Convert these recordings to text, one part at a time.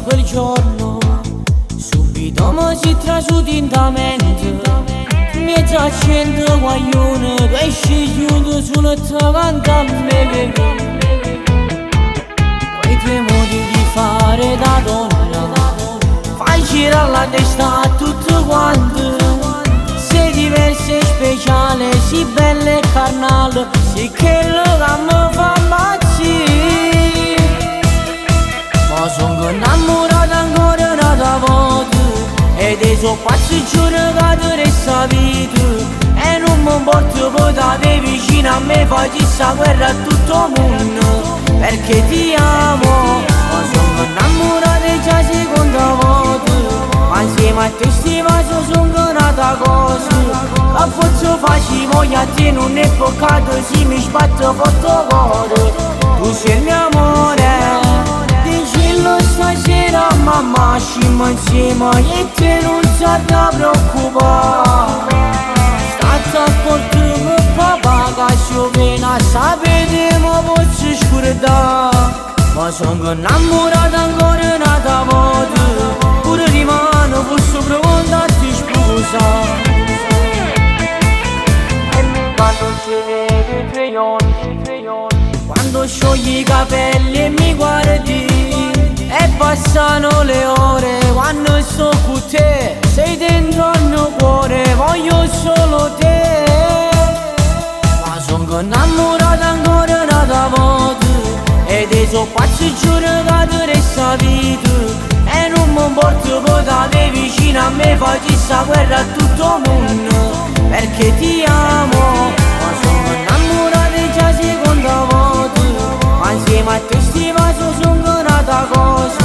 quel giorno, subito mi si trasuti in da mente. Mezzo accento guaglione che esce chiuso sulla davanti a me. Quei tuoi modi di fare da donna fai girare la testa a tutti quanti. Sei diversa e speciale, sei bella e carnale, sei quello che mi fa impazzire. Ma sono innamorata ancora un'altra volta ed io so quasi giuro che ti resta vita. E non mi importa potere vicino a me, facci sta guerra a tutto il mondo perché ti amo. Ma sono innamorata già seconda volta, ma insieme a te stimato sono un'altra cosa. A forza facci voglia a te non è peccato, se mi sbatto forte cuore. Tu sei il mio amore, dicillo stasera mamma, scimmo insieme e te non c'è da preoccupare. State a porto per papà che piovena, sapete ma posso scordare. Ma sono innamorata ancora un'altra volta, pure di mano posso provare a ti sposare. Quando si vede i tuoi occhi, quando sciogli i capelli e mi guardi, e passano le ore quando sto con te, sei dentro il mio cuore, voglio solo te. Ma sono innamorata ancora un'altra volta ed io so quasi giuro che ti resta vita. E non mi importa potere vicino a me, facci sta guerra a tutto il mondo perché ti amo. Ma sono innamorata già seconda volta, ma insieme a te stimato sono un'altra cosa.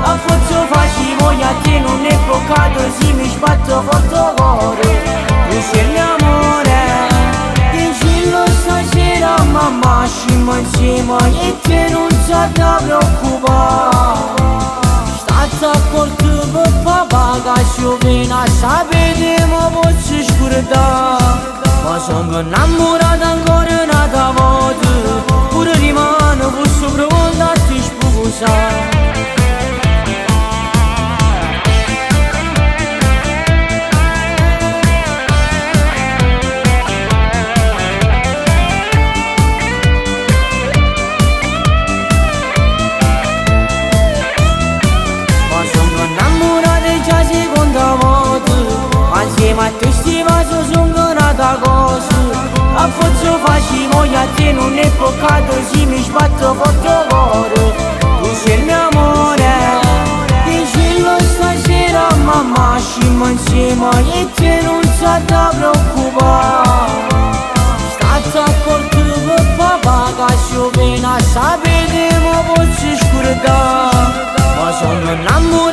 A forza facci voglia a te non è peccato, se mi sbatto forte cuore. Tu sei il mio amore, dicillo stasera mamma, scimmo insieme e te non c'è da preoccupare. State a porto per papà che piovena, sapete ma posso scordare. Ma sono innamorata ancora un'altra volta, pure di mano posso provare a ti sposare. Ma te stimato sono un'altra cosa. A forza facci voglia a te non è peccato, se mi sbatto forte cuore. Tu sei il mio amore, dicillo stasera mamma, scimmo insieme e te non c'è da preoccupare. State a porto per papà che piovena, sapete ma posso scordare. Ma sono innamorato